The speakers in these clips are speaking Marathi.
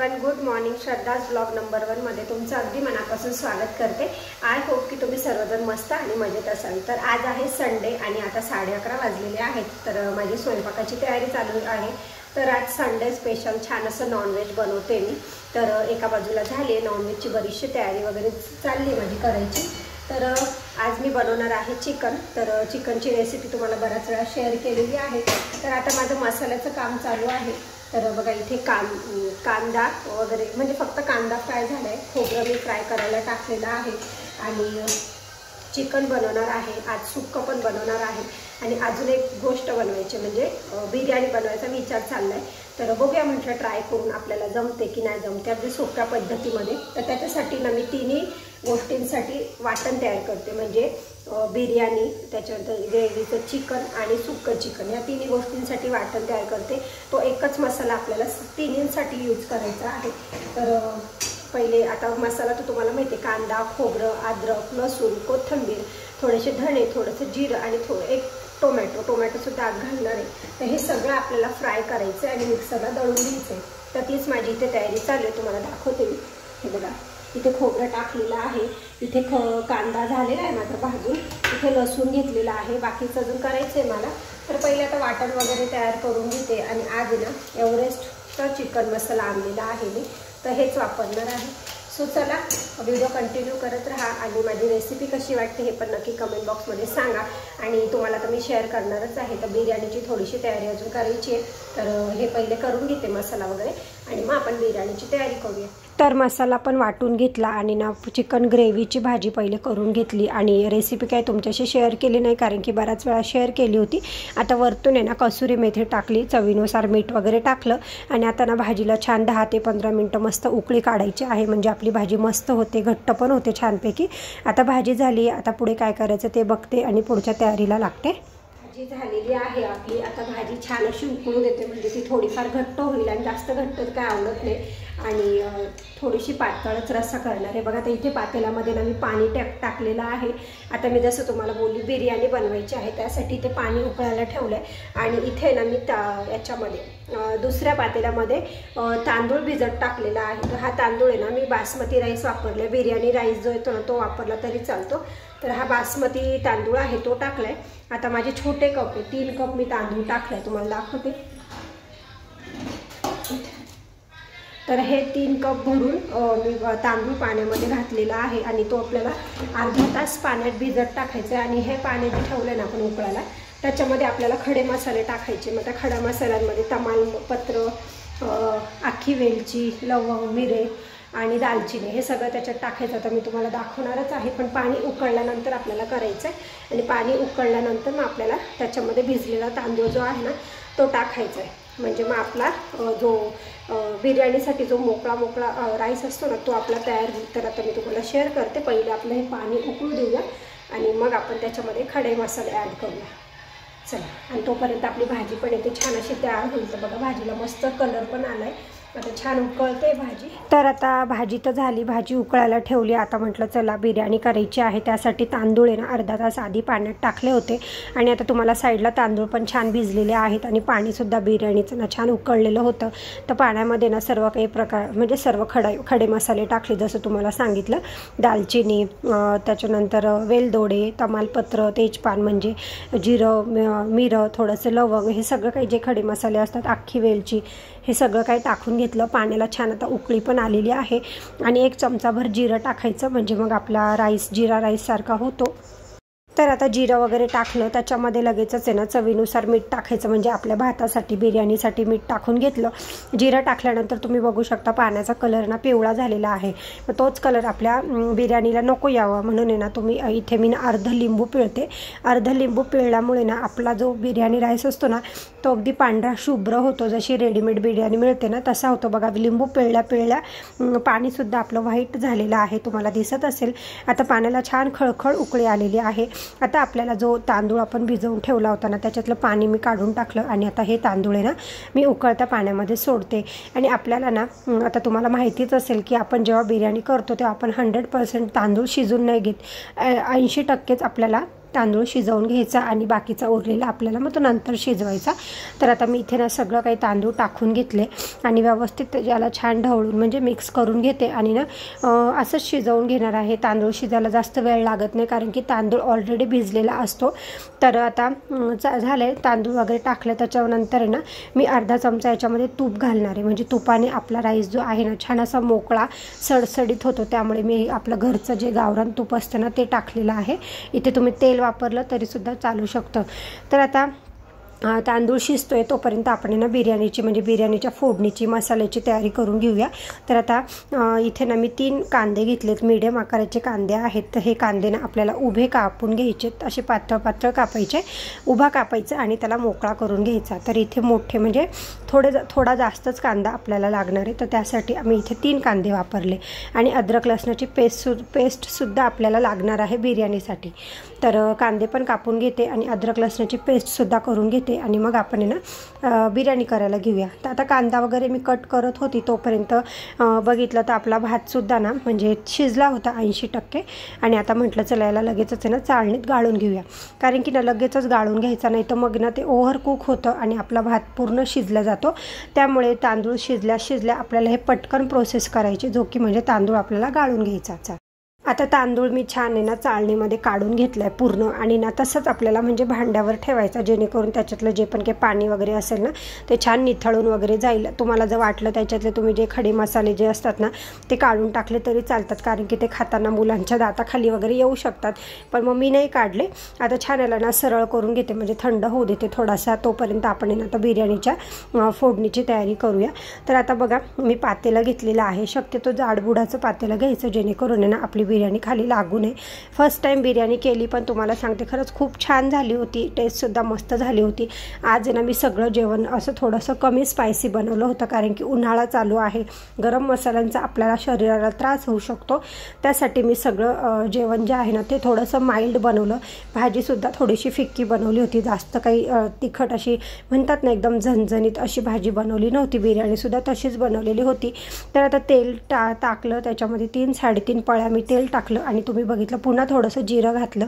Everyone, good morning. Shraddha's blog number 1 मध्ये तुमचं अगदी मनापासून स्वागत करते. आय होप की तुम्ही सर्वजण मस्त आणि मजेत असाल. तर आज आहे संडे आणि आता 11:30 वाजलेले आहेत. तर माझी स्वयंपाकाची तयारी चालू आहे. तर आज संडे स्पेशल छान असं नॉनव्हेज बनवते मी. तर एका बाजूला झाली नॉनव्हेजची बरीचशी तयारी वगैरे चालली माझी करायची. तर आज मी बनवणार आहे चिकन. तर चिकनची रेसिपी तुम्हाला बऱ्याच वेळा शेअर केलेली आहे. तर आता माझं मसाल्याचं काम चालू आहे. तर बघा इथे कांदा वगैरे म्हणजे फक्त कांदा फ्राय झाला आहे. खोबरं मी फ्राय करायला टाकलेलं आहे आणि चिकन बनवणार आहे. आज सुक्कं पण बनवणार आहे आणि अजून एक गोष्ट बनवायची म्हणजे बिर्याणी बनवायचा विचार चालला आहे. तर बघूया म्हटलं ट्राय करून आपल्याला जमते की नाही जमते अगदी सोप्या पद्धतीमध्ये. तर त्याच्यासाठी ना मी तिन्ही गोष्टींसाठी वाटण तयार करते. म्हणजे बिर्याणी, त्याच्यानंतर ग्रेव्हीचं चिकन आणि सुक्कं चिकन, या तिन्ही गोष्टींसाठी वाटण तयार करते. तो एकच मसाला आपल्याला तिन्हींसाठी यूज करायचा आहे. तर पहिले आता मसाला तर तुम्हाला माहिती आहे, कांदा, खोबरं, अद्रक, लसूण, कोथिंबीर, थोडेसे धणे, थोडंसं जिरं आणि एक टोमॅटोसुद्धा आत घालणार आहे. तर हे सगळं आपल्याला फ्राय करायचं आहे आणि मिक्सरला दळून घ्यायचं आहे. तर तीच माझी इथे तयारी चालू आहे, तुम्हाला दाखवते मी. हे बघा इथे खोबरं टाकलेलं आहे, इथे कांदा झालेला आहे माझा भाजून, इथे लसूण घेतलेला आहे. बाकीचं अजून करायचं आहे मला. तर पहिले आता वाटण वगैरे तयार करून घेते. आणि आज ना एव्हरेस्टचा चिकन मसाला आणलेला आहे मी, तर हेच वापरणार आहे. सो चला व्हिडिओ कंटिन्यू करत राहा आणि माझी रेसिपी कशी वाटते हे पण नक्की कमेंट बॉक्समध्ये सांगा. आणि तुम्हाला तर मी शेअर करणारच आहे. तर बिर्याणीची थोडीशी तयारी अजून करायची आहे. तर हे पहिले करून घेते मसाला वगैरे आणि मग आपण बिर्याणीची तयारी करूया. तर मसाला पण वाटून घेतला आणि ना चिकन ग्रेव्हीची भाजी पहिले करून घेतली. आणि रेसिपी काय तुमच्याशी शेअर केली नाही कारण की बऱ्याच वेळा शेअर केली होती. आता वरतून आहे ना कसुरी मेथी टाकली, चवीनुसार मीठ वगैरे टाकलं आणि आता ना भाजीला छान 10 ते 15 मिनटं मस्त उकळी काढायची आहे. म्हणजे आपली भाजी मस्त होते, घट्ट पण होते छानपैकी. आता भाजी झाली, आता पुढे काय करायचं ते बघते आणि पुढच्या तयारीला लागते. भाजी झालेली आहे आपली. आता भाजी छान अशी उकळू देते म्हणजे ती थोडीफार घट्ट होईल आणि जास्त घट्ट काय आवडत नाही. आणि थोडीशी पातळच रस्सा करणार आहे. बघा आता इथे पातेल्यामध्ये ना मी पाणी टाकलेलं आहे. आता मी जसं तुम्हाला बोलली बिर्याणी बनवायची आहे त्यासाठी ते पाणी उकळायला ठेवलं आहे. आणि इथे ना मी याच्यामध्ये दुसऱ्या पातेल्यामध्ये तांदूळ भिजत टाकलेला आहे. तर हा तांदूळ आहे ना मी बासमती राईस वापरला. बिर्याणी राईस जो येतो ना तो वापरला तरी चालतो. तर हा बासमती तांदूळ आहे तो टाकला आहे. आता माझे छोटे कप आहे, 3 कप मी तांदूळ टाकला आहे, तुम्हाला दाखवते. तर हे 3 कप भरून मी तांदूळ पाण्यामध्ये घातलेला आहे आणि तो आपल्याला अर्धा तास पाण्यात भिजत टाकायचं आहे. आणि हे पाणी जे ठेवलं ना आपण उकळायला त्याच्यामध्ये आपल्याला खडे मसाले टाकायचे. मग त्या खड्या मसाल्यांमध्ये तमालपत्र, अख्खी वेलची, लवंग, मिरे आणि दालचिनी हे सगळं त्याच्यात टाकायचं. तर मी तुम्हाला दाखवणारच आहे, पण पाणी उकळल्यानंतर आपल्याला करायचं आहे. आणि पाणी उकळल्यानंतर मग आपल्याला त्याच्यामध्ये भिजलेला तांदूळ जो आहे ना तो टाकायचा आहे. म्हणजे मग आपला जो बिर्याणीसाठी जो मोकळा राईस असतो ना तो आपला तयार होईल. तर आता मी तुम्हाला शेअर करते. पहिले आपलं हे पाणी उकळू देऊया आणि मग आपण त्याच्यामध्ये खडे मसाले ॲड करूया. चला, आणि तोपर्यंत आपली भाजी पण येते छान अशी तयार होईल. तर बघा भाजीला मस्त कलर पण आला आहे. आता छान उकळते भाजी. तर आता भाजी तर झाली, भाजी उकळायला ठेवली. आता म्हटलं चला बिर्याणी करायची आहे. त्यासाठी तांदूळ आहे ना अर्धा तास आधी पाण्यात टाकले होते. आणि आता तुम्हाला साईडला तांदूळ पण छान भिजलेले आहेत आणि पाणीसुद्धा बिर्याणीचं ना छान उकळलेलं होतं. तर पाण्यामध्ये ना सर्व काही प्रकार म्हणजे सर्व खडे मसाले टाकले जसं तुम्हाला सांगितलं. दालचिनी, त्याच्यानंतर वेलदोडे, तमालपत्र, तेजपान म्हणजे जिरं, मिरं, थोडंसं लवंग, हे सगळं काही जे खडे मसाले असतात, अख्खी वेलची, हे सगळं काही टाकून घेतलं. पाण्याला छान आता उकळी पण आलेली आहे. आणि 1 चमचाभर जिरं टाकायचं म्हणजे मग आपला राईस जिरा राईससारखा होतो. तर आता जिरं वगैरे टाकलं, त्याच्यामध्ये लगेचच आहे ना चवीनुसार मीठ टाकायचं. म्हणजे आपल्या भातासाठी बिर्याणीसाठी मीठ टाकून घेतलं. जिरं टाकल्यानंतर तुम्ही बघू शकता पाण्याचा कलर ना पिवळा झालेला आहे. मग तोच कलर आपल्या बिर्याणीला नको यावा म्हणून आहे ना तुम्ही इथे मी अर्ध लिंबू पिळते. अर्ध लिंबू पिळल्यामुळे ना आपला जो बिर्याणी राईस असतो ना तो अगदी पांढरा शुभ्र होतो. जशी रेडीमेड बिर्याणी मिळते ना तसा होतो. बघा लिंबू पिळल्या पाणीसुद्धा आपलं व्हाईट झालेलं आहे, तुम्हाला दिसत असेल. आता पाण्याला छान खळखळ उकळी आलेली आहे. आता आपल्याला जो तांदूळ आपण भिजवून ठेवला होता ना त्याच्यातलं पाणी मी काढून टाकलं. आणि आता हे तांदूळ आहे ना मी उकळत्या पाण्यामध्ये सोडते. आणि आपल्याला ना आता तुम्हाला माहितीच असेल की आपण जेव्हा बिर्याणी करतो तेव्हा आपण 100% तांदूळ शिजून नाही घेत. 80%च आपल्याला तांदूळ शिजवून घ्यायचा आणि बाकीचा उरलेला आपल्याला मग तो नंतर शिजवायचा। तर आता मी इथे ना सगळं काही तांदूळ टाकून घेतले आणि व्यवस्थित याला छान ढवळून म्हणजे मिक्स करून घेते आणि ना असंच शिजवून घेणार आहे। तांदूळ शिजायला जास्त वेळ लागत नाही कारण की तांदूळ ऑलरेडी भिजलेला असतो। तर आता झाले तांदूळ वगैरे टाकले, त्याच्यानंतर आहे ना मी अर्धा चमचा याच्यामध्ये तूप घालणार आहे, म्हणजे तुपाने आपला राईस जो आहे ना छान असा मोकळा सडसडीत होतो। त्यामुळे मी आपलं घरचं जे गावरान तूप असतं ना ते टाकलेलं आहे। इथे तुम्ही तेल वापरलं तरीसुद्धा चालू शकतं। तर आता तांदूळ शिजतोय तोपर्यंत आपण ना बिर्याणीची म्हणजे बिर्याणीच्या फोडणीची मसाल्याची तयारी करून घेऊया। तर आता इथे ना मी 3 कांदे घेतलेत, मीडियम आकाराचे कांदे आहेत। तर हे कांदे ना आपल्याला उभे कापून घ्यायचेत, असे पातळ पातळ कापायचे, उभा कापायचा आणि त्याला मोकळा करून घ्यायचा। तर इथे मोठे म्हणजे थोडा जास्तच कांदा आपल्याला लागणार आहे, तर त्यासाठी आम्ही इथे 3 कांदे वापरले आणि अद्रक लसणाची पेस्टसुद्धा आपल्याला लागणार आहे बिर्याणीसाठी। तर कांदे पण कापून घेते आणि अद्रक लसणाची पेस्टसुद्धा करून घेते आणि मग आपण ना बिर्याणी करायला घेऊया। तर आता कांदा वगैरे मी कट करत होती तोपर्यंत बघितलं तर आपला भातसुद्धा ना म्हणजे शिजला होता 80% आणि आता म्हटलं चला याला लगेचच ना चाळणीत गाळून घेऊया, कारण की ना लगेचच गाळून घ्यायचा नाही तर मग ना ते ओव्हर कुक होतं आणि आपला भात पूर्ण शिजला जातो। त्यामुळे तांदूळ शिजल्या आपल्याला हे पटकन प्रोसेस करायची, जो की म्हणजे तांदूळ आपल्याला गाळून घ्यायचा। आता तांदूळ मी छान आहे ना चाळणीमध्ये काढून घेतलाय पूर्ण आणि ना तसंच आपल्याला म्हणजे भांड्यावर ठेवायचा, जेणेकरून त्याच्यातलं जे पण काही पाणी वगैरे असेल ना ते छान निथळून वगैरे जाईल। तुम्हाला जर वाटलं त्याच्यातले तुम्ही जे खडे मसाले जे असतात ना ते काढून टाकले तरी चालतात, कारण की ते खाताना मुलांच्या दाताखाली वगैरे येऊ शकतात, पण मग मी नाही काढले। आता छान याला ना सरळ करून घेते, म्हणजे थंड होऊ देते थोडासा, तोपर्यंत आपण ना आता बिर्याणीच्या फोडणीची तयारी करूया। तर आता बघा मी पातेलं घेतलेलं आहे, शक्यतो जाडबुडाचं पातेलं घ्यायचं जेणेकरून ना आपली बिर्याणी खाली लागू नये। फर्स्ट टाइम बिर्याणी केली पण तुम्हाला सांगते खरंच खूप छान झाली होती, टेस्टसुद्धा मस्त झाली होती। आज ना मी सगळं जेवण असं थोडंसं कमी स्पायसी बनवलं होतं, कारण की उन्हाळा चालू आहे, गरम मसाल्यांचा आपल्याला शरीराला त्रास होऊ शकतो, त्यासाठी मी सगळं जेवण जे आहे ना ते थोडंसं माइल्ड बनवलं। भाजीसुद्धा थोडीशी फिक्की बनवली होती, जास्त काही तिखट अशी म्हणतात ना एकदम झणझणीत अशी भाजी बनवली नव्हती, बिर्याणीसुद्धा तशीच बनवलेली होती। तर आता तेल टाकलं, त्याच्यामध्ये 3-3.5 पळ्या मी तेल टाकलं आणि तुम्ही बघितलं पुन्हा थोडंसं जिरं घातलं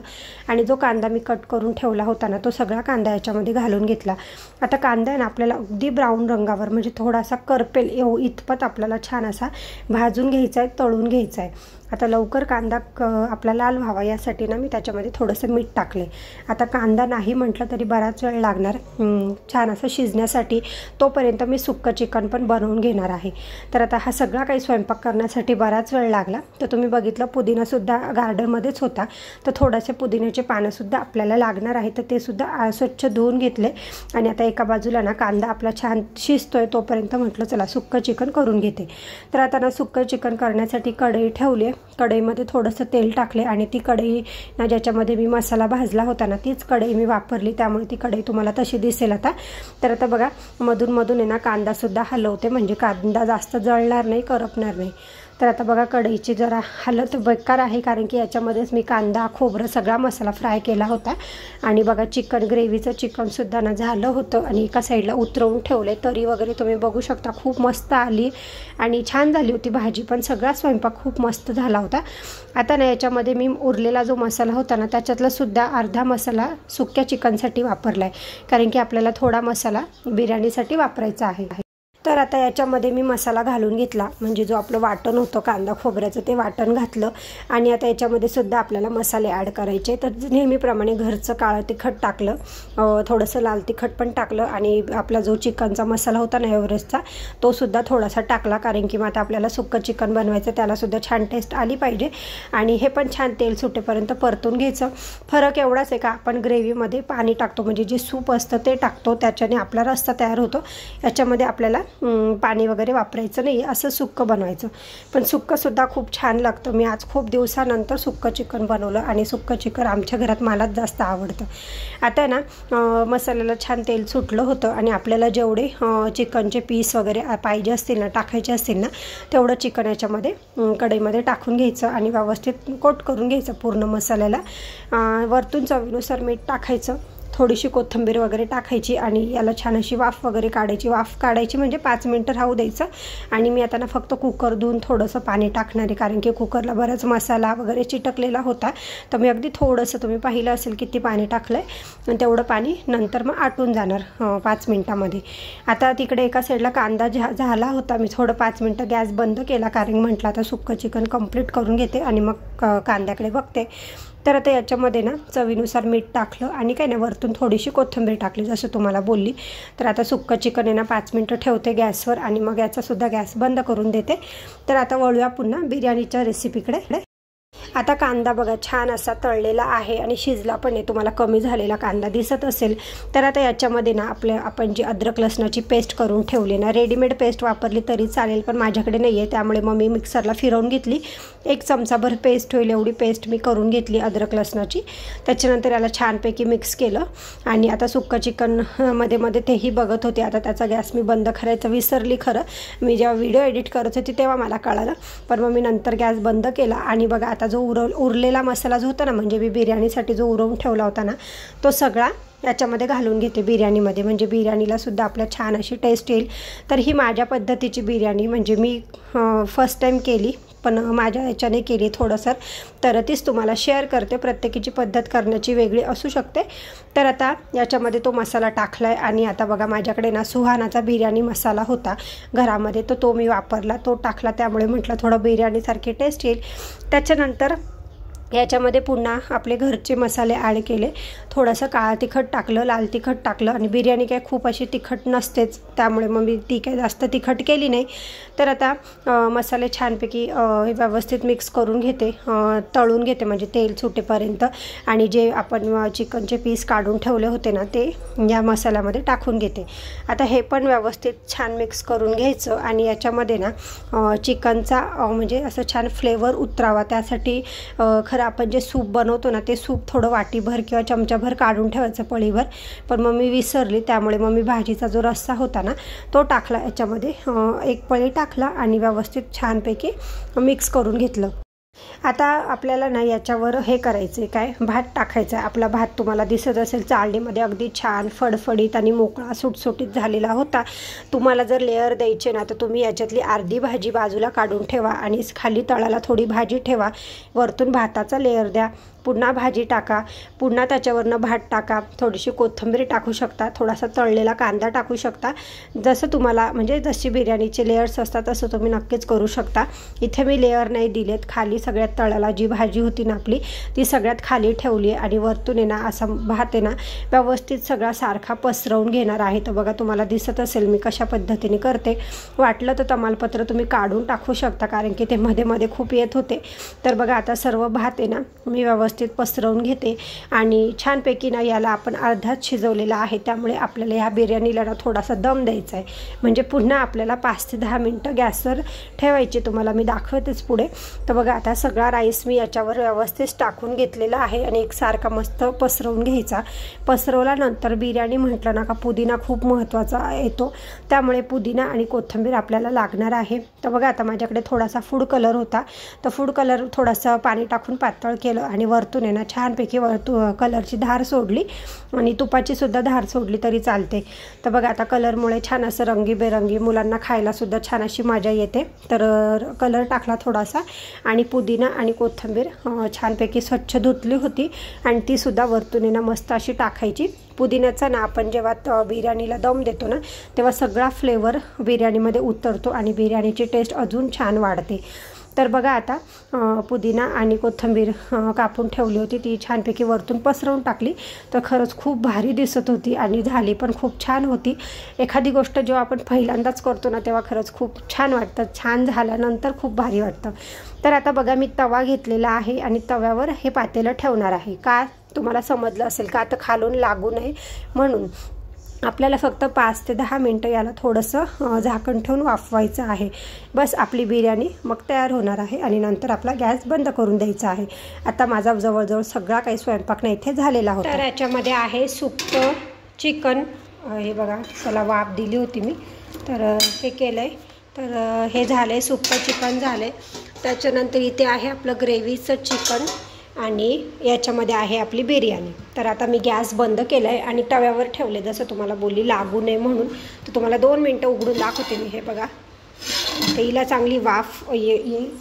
आणि जो कांदा मी कट करून ठेवला होता ना तो सगळा कांदा याच्यामध्ये घालून घेतला। आता कांदा आहे ना आपल्याला अगदी ब्राऊन रंगावर म्हणजे थोडासा करपेल इतपत आपल्याला छान असा भाजून घ्यायचा आहे, तळून घ्यायचा आहे। आता लवकर कांदा आपला लाल व्हावा यासाठी ना मी त्याच्यामध्ये थोडंसं मीठ टाकले। आता कांदा नाही म्हटलं तरी बराच वेळ लागणार छान असं शिजण्यासाठी, तोपर्यंत मी सुक्कं चिकन पण बनवून घेणार आहे। तर आता हा सगळा काही स्वयंपाक करण्यासाठी बराच वेळ लागला। तर तुम्ही बघितलं पुदिनासुद्धा गार्डनमध्येच होता, तर थोडेसे पुदिन्याचे पानंसुद्धा आपल्याला लागणार आहे, तर ते सुद्धा स्वच्छ धुवून घेतले आणि आता एका बाजूला ना कांदा आपला छान शिजतोय तोपर्यंत म्हटलं चला सुक्कं चिकन करून घेते। तर आता ना सुक्कं चिकन करण्यासाठी कढई ठेवली, कढईमध्ये थोडंसं तेल टाकले आणि ती कढई ना ज्याच्यामध्ये मी मसाला भाजला होता ना तीच कढई मी वापरली, त्यामुळे ती कढई तुम्हाला तशी दिसेल आता। तर आता बघा मधून मधून आहे ना कांदासुद्धा हलवते, म्हणजे कांदा जास्त जळणार नाही, करपणार नाही। तर आता बघा कढईची जरा हालत बेकार आहे, कारण की याच्यामध्येच मी कांदा खोबरं सगळा मसाला फ्राय केला होता आणि बघा चिकन ग्रेव्हीचं चिकनसुद्धा ना झालं होतं आणि एका साईडला उतरवून ठेवले। तरी वगैरे तुम्ही बघू शकता खूप मस्त आली आणि छान झाली होती भाजी पण, सगळा स्वयंपाक खूप मस्त झाला होता। आता ना याच्यामध्ये मी उरलेला जो मसाला होता ना त्याच्यातला सुद्धा अर्धा मसाला सुक्या चिकनसाठी वापरला आहे, कारण की आपल्याला थोडा मसाला बिर्याणीसाठी वापरायचा आहे। तर आता याच्यामध्ये मी मसाला घालून घेतला, म्हणजे जो आपलं वाटण होतं कांदा खोबऱ्याचं ते वाटण घातलं आणि आता याच्यामध्ये सुद्धा आपल्याला मसाले ॲड करायचे। तर नेहमीप्रमाणे घरचं काळं तिखट टाकलं, थोडंसं लाल तिखट पण टाकलं आणि आपला जो चिकनचा मसाला होता ना एव्हरेस्टचा तो सुद्धा थोडासा टाकला, कारण की मग आता आपल्याला सुक्कं चिकन बनवायचं, त्यालासुद्धा छान टेस्ट आली पाहिजे आणि हे पण छान तेल सुटेपर्यंत परतून घ्यायचं। फरक एवढाच आहे का आपण ग्रेव्हीमध्ये पाणी टाकतो, म्हणजे जे सूप असतं ते टाकतो, त्याच्याने आपला रस्सा तयार होतो, याच्यामध्ये आपल्याला पाणी वगैरे वापरायचं नाही, असं सुक्कं बनवायचं। पण सुक्कंसुद्धा खूप छान लागतं। मी आज खूप दिवसानंतर सुक्कं चिकन बनवलं आणि सुक्कं चिकन आमच्या घरात मलाच जास्त आवडतं। आता ना मसाल्याला छान तेल सुटलं होतं आणि आपल्याला जेवढे चिकनचे पीस वगैरे पाहिजे असतील ना टाकायचे असतील ना तेवढं चिकन याच्यामध्ये कढईमध्ये टाकून घ्यायचं आणि व्यवस्थित कोट करून घ्यायचं पूर्ण मसाल्याला। वरतून चवीनुसार मीठ टाकायचं, थोडीशी कोथिंबीर वगैरे टाकायची आणि याला छान अशी वाफ वगैरे काढायची. वाफ काढायची म्हणजे 5 मिनटं राहू द्यायचं. आणि मी आता ना फक्त कुकर धुवून थोडंसं पाणी टाकणार आहे, कारण की कुकरला बराच मसाला वगैरे चिटकलेला होता. तर मी अगदी थोडंसं, तुम्ही पाहिलं असेल किती पाणी टाकलं आहे, आणि तेवढं पाणी नंतर मग आटून जाणार 5 मिनटामध्ये. आता तिकडे एका साईडला कांदा झाला होता. मी थोडं 5 मिनटं गॅस बंद केला, कारण म्हटलं आता सुक्कं चिकन कंप्लीट करून घेते आणि मग कांद्याकडे बघते. तर आता याच्यामध्ये ना चवीनुसार मीठ टाकलं आणि काय नाही वरतून थोडीशी कोथिंबीर टाकली जसं तुम्हाला बोलली. तर आता सुक्कं चिकन आहे ना 5 मिनटं ठेवते गॅसवर आणि मग याचासुद्धा गॅस बंद करून देते. तर आता वळूया पुन्हा बिर्याणीच्या रेसिपीकडे. आता कांदा बघा छान असा तळलेला आहे आणि शिजला पण आहे, तुम्हाला कमी झालेला कांदा दिसत असेल. तर आता याच्यामध्ये ना आपण जी अद्रक लसणाची पेस्ट करून ठेवली ना, रेडीमेड पेस्ट वापरली तरी चालेल, पण माझ्याकडे नाही आहे, त्यामुळे मग मी मिक्सरला फिरवून घेतली. 1 चमचाभर पेस्ट होईल एवढी पेस्ट मी करून घेतली अद्रक लसणाची. त्याच्यानंतर याला छानपैकी मिक्स केलं आणि आता सुक्का चिकन मध्ये तेही बघत होते. आता त्याचा गॅस मी बंद करायचं विसरली खरं. मी जेव्हा व्हिडिओ एडिट करत होती तेव्हा मला कळालं, पण मग मी नंतर गॅस बंद केला. आणि बघा आता जो उरलेला मसाला जो होता ना, म्हणजे मी बिर्याणीसाठी जो उरवून ठेवला होता ना, तो सगळा याच्यामध्ये घालून घेते बिर्याणीमध्ये, म्हणजे बिर्याणीला सुद्धा आपल्या छान अशी टेस्ट येईल. तर ही माझ्या पद्धतीची बिर्याणी, म्हणजे मी फर्स्ट टाईम केली, पण माझ्या याच्याने केली थोडंसं, तर तीच तुम्हाला शेअर करते. प्रत्येकीची पद्धत करण्याची वेगळी असू शकते. तर आता याच्यामध्ये तो मसाला टाकला आहे आणि आता बघा माझ्याकडे ना सुहानाचा बिर्याणी मसाला होता घरामध्ये, तर तो मी वापरला, तो टाकला. त्यामुळे म्हटलं थोडं बिर्याणीसारखी टेस्ट येईल. त्याच्यानंतर याच्यामध्ये पुन्हा आपले घरचे मसाले ॲड केले. थोडंसं काळं तिखट टाकलं, लाल तिखट टाकलं, आणि बिर्याणी काय खूप अशी तिखट नसतेच, त्यामुळे मग मी ती काय जास्त तिखट केली नाही. तर आता मसाले छानपैकी व्यवस्थित मिक्स करून घेते, तळून घेते म्हणजे तेल सुटेपर्यंत. आणि जे आपण चिकनचे पीस काढून ठेवले होते ना, ते या मसाल्यामध्ये टाकून घेते. आता हे पण व्यवस्थित छान मिक्स करून घ्यायचं आणि याच्यामध्ये ना चिकनचा म्हणजे असं छान फ्लेवर उतरावा, त्यासाठी खरं आपण जे सूप बनवतो ना, ते सूप थोडं वाटीभर किंवा चमचाभर काढून ठेवायचं पळीभर, पण मग मी विसरली. त्यामुळे मग मी भाजीचा जो रस्सा होता ना, तो टाकला याच्यामध्ये. 1 पळी टाकला आणि व्यवस्थित छानपैकी मिक्स करून घेतलं. आता आपल्याला ना याच्यावर हे करायचं आहे, काय भात टाकायचा आहे. आपला भात तुम्हाला दिसत असेल चाळणीमध्ये अगदी छान फडफडीत आणि मोकळा सुटसुटीत झालेला होता. तुम्हाला जर लेअर द्यायचे ना, तर तुम्ही याच्यातली अर्धी भाजी बाजूला काढून ठेवा आणि खाली तळाला थोडी भाजी ठेवा, वरतून भाताचा लेअर द्या, पुन्हा भाजी टाका, पुन्हा त्याच्यावरनं भात टाका, थोडीशी कोथिंबीर टाकू शकता, थोडासा तळलेला कांदा टाकू शकता. जसं तुम्हाला म्हणजे जशी बिर्याणीचे लेअर्स असतात तसं तुम्ही नक्कीच करू शकता. इथे मी लेअर नाही दिलेत. खाली सगळ्यात तळाला जी भाजी होती ना आपली, ती सगळ्यात खाली ठेवली आणि वरतून आहे ना असा भात आहे ना व्यवस्थित सगळा सारखा पसरवून घेणार आहे. तर बघा तुम्हाला दिसत असेल मी कशा पद्धतीने करते. वाटलं तर तमालपत्र तुम्ही काढून टाकू शकता, कारण की ते मध्ये मध्ये खूप येत होते. तर बघा आता सर्व भात आहे ना मी व्यवस्थित पसरवून घेते आणि छानपैकी ना याला आपण अर्धाच शिजवलेला आहे, त्यामुळे आपल्याला ह्या बिर्याणीला ना थोडासा दम द्यायचा आहे. म्हणजे पुन्हा आपल्याला 5 ते 10 मिनटं गॅसवर ठेवायची, तुम्हाला मी दाखवतेच पुढे. तर बघा आता सगळा राईस मी याच्यावर व्यवस्थित टाकून घेतलेला आहे आणि एकसारखा मस्त पसरवून घ्यायचा. पसरवल्यानंतर बिर्याणी म्हटलं ना का पुदिना खूप महत्त्वाचा येतो, त्यामुळे पुदिना आणि कोथिंबीर आपल्याला लागणार आहे. तर बघा आता माझ्याकडे थोडासा फूड कलर होता, तर फूड कलर थोडासा पाणी टाकून पातळ केलं आणि वरतून आहे ना छानपैकी कलरची धार सोडली आणि तुपाची सुद्धा धार सोडली तरी चालते. तर बघा आता कलरमुळे छान असं रंगीबेरंगी मुलांना खायलासुद्धा छान अशी मजा येते. तर कलर टाकला थोडासा आणि पुदिना आणि कोथिंबीर छानपैकी स्वच्छ धुतली होती आणि तीसुद्धा वरतून आहे ना मस्त अशी टाकायची. पुदिन्याचा ना आपण जेव्हा बिर्याणीला दम देतो ना, तेव्हा सगळा फ्लेवर बिर्याणीमध्ये उतरतो आणि बिर्याणीची टेस्ट अजून छान वाढते. तर बघा आता पुदिना आणि कोथिंबीर कापून ठेवली होती, ती छानपैकी वरतून पसरवून टाकली. तर खरंच खूप भारी दिसत होती आणि झाली पण खूप छान होती. एखादी गोष्ट जेव्हा आपण पहिल्यांदाच करतो ना, तेव्हा खरंच खूप छान वाटतं. छान झाल्यानंतर खूप भारी वाटतं. तर आता बघा मी तवा घेतलेला आहे आणि तव्यावर हे पातेलं ठेवणार आहे. का तुम्हाला समजलं असेल का, आता खालून लागू नये म्हणून. आपल्याला फक्त 5 ते 10 मिनटं याला थोडंसं झाकण ठेवून वाफवायचं आहे. बस आपली बिर्याणी मग तयार होणार आहे आणि नंतर आपला गॅस बंद करून द्यायचा आहे. आता माझा जवळजवळ सगळा काही स्वयंपाक ना इथे झालेला होता. तर याच्यामध्ये आहे सुक्कं चिकन. हे बघा त्याला वाफ दिली होती मी, तर हे केलं आहे. तर हे झालं आहे सुक्कं चिकन झालं आहे. त्याच्यानंतर इथे आहे आपलं ग्रेव्हीचं चिकन. आणि याच्यामध्ये आहे आपली बिर्याणी। तर आता मी गॅस बंद केला आहे आणि तव्यावर ठेवले, जसं तुम्हाला बोलली लागू नये म्हणून। तर तुम्हाला 2 मिनटं उघडून दाखवते मी। हे बघा, हिला चांगली वाफ येईल।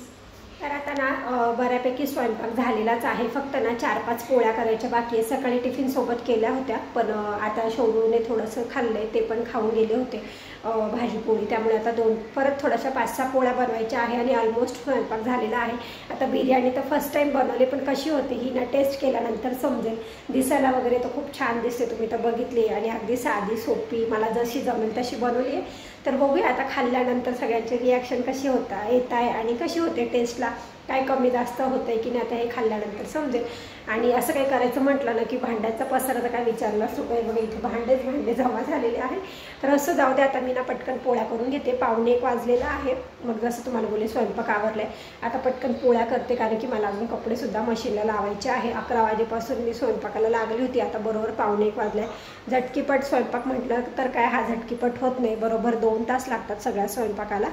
तर आता ना बऱ्यापैकी स्वयंपाक झालेलाच आहे, फक्त ना 4-5 पोळ्या करायच्या बाकी आहे। सकाळी टिफिनसोबत केल्या होत्या, पण आता शौरूने थोडंसं खाल्लं आहे, ते पण खाऊन गेले होते भाजी पोळी, त्यामुळे आता परत थोड्याशा 5-6 पोळ्या बनवायच्या आहे आणि ऑलमोस्ट स्वयंपाक झालेला आहे। आता बिर्याणी तर फर्स्ट टाईम बनवली, पण कशी होते ही ना टेस्ट केल्यानंतर समजेल। दिसायला वगैरे तर खूप छान दिसते, तुम्ही तर बघितली, आणि अगदी साधी सोपी मला जशी जमेल तशी बनवली आहे। तर बघूया आता खाल्ल्यानंतर सगळ्यांचे रिॲक्शन कशी येत आहे आणि कशी होते टेस्टला, काय कमी जास्त होतं आहे की नाही आता हे खाल्ल्यानंतर समजेल। आणि असं काही करायचं म्हटलं ना की भांड्याचा पसारा तर काय विचारला असतो काही, बघा इथे भांडे जमा झालेले आहे। तर असं जाऊ दे, आता मी ना पटकन पोळ्या करून घेते। 12:45 वाजलेला आहे, मग जसं तुम्हाला बोलले स्वयंपाक आवरला आहे, आता पटकन पोळ्या करते, कारण की मला अजून कपडेसुद्धा मशीनला लावायचे आहे। 11 वाजेपासून मी स्वयंपाकाला लागली होती, आता बरोबर 12:45 वाजले आहे। झटकीपट स्वयंपाक म्हटलं तर काय हा झटकीपट होत नाही, बरोबर 2 तास लागतात सगळ्या स्वयंपाकाला।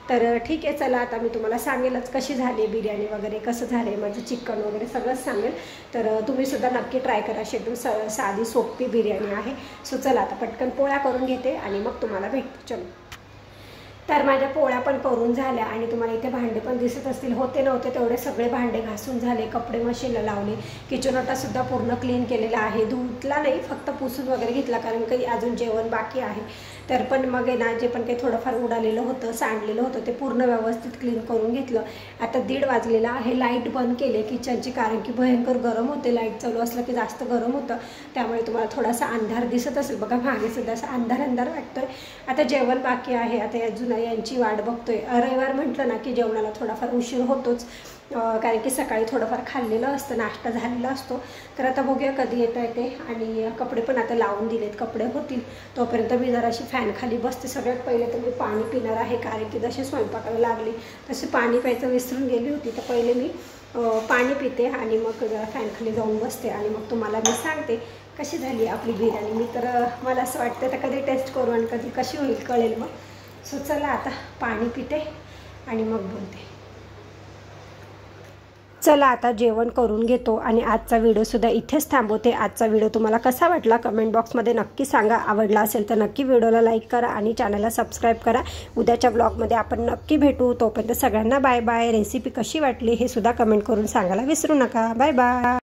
तर ठीक आहे, चला आता मी तुम्हाला सांगेलच कशी झाली बिर्याणी वगैरे, कसं झालं आहे माझं चिकन वगैरे सगळंच सांगेल। तर तुम्हीसुद्धा नक्की ट्राय करा, अशी एकदम साधी सोपी बिर्याणी आहे। सो चला आता पटकन पोळ्या करून घेते आणि मग तुम्हाला भेटतो। चलो, तर माझ्या पोळ्या पण करून झाल्या आणि तुम्हाला इथे भांडे पण दिसत असतील, होते नव्हते तेवढे सगळे भांडे घासून झाले, कपडे मशीनला लावले, किचन ओटासुद्धा पूर्ण क्लीन केलेला आहे। धुतला नाही, फक्त पुसून वगैरे घेतला, कारण काही अजून जेवण बाकी आहे। तर पण मग आहे ना जे पण काही थोडंफार उडालेलं होतं, सांडलेलं होतं, ते पूर्ण व्यवस्थित क्लीन करून घेतलं। आता 1:30 वाजलेला आहे, लाईट बंद केली किचनची, कारण की भयंकर गरम होते, लाईट चालू असलं की जास्त गरम होतं, त्यामुळे तुम्हाला थोडासा अंधार दिसत असेल, बघा मागेसुद्धा असा अंधार वाटतोय। आता जेवण बाकी आहे, आता अजून यांची वाट बघतोय। रविवार म्हटलं ना की जेवणाला थोडाफार उशीर होतोच, कारण की सकाळी थोडंफार खाल्लेलं असतं, नाश्ता झालेला असतो। तर आता बघूया कधी येत आहे ते, आणि कपडे पण आता लावून दिलेत, कपडे होतील तोपर्यंत मी जराशी फॅन खाली बसते। सगळ्यात पहिले तर मी पाणी पिणार आहे, कारण की जसे स्वयंपाकाला लागली तसे पाणी प्यायचं विसरून गेली होती। तर पहिले मी पाणी पिते आणि मग जरा फॅन खाली जाऊन बसते आणि मग तुम्हाला मी सांगते कशी झाली आपली बिर्याणी। मी तर मला असं वाटतं तर कधी टेस्ट करू आणि कधी कशी होईल कळेल मग। सो चला आता पाणी पिते आणि मग बोलते। चला आता जेवण करून घेतो आणि आजचा व्हिडिओसुद्धा इथेच थांबवते। आजचा व्हिडिओ तुम्हाला कसा वाटला कमेंट बॉक्समध्ये नक्की सांगा। आवडला असेल तर नक्की व्हिडिओला लाईक करा आणि चॅनलला सबस्क्राईब करा। उद्याच्या ब्लॉगमध्ये आपण नक्की भेटू, तोपर्यंत सगळ्यांना बाय बाय। रेसिपी कशी वाटली हे सुद्धा कमेंट करून सांगायला विसरू नका। Bye bye.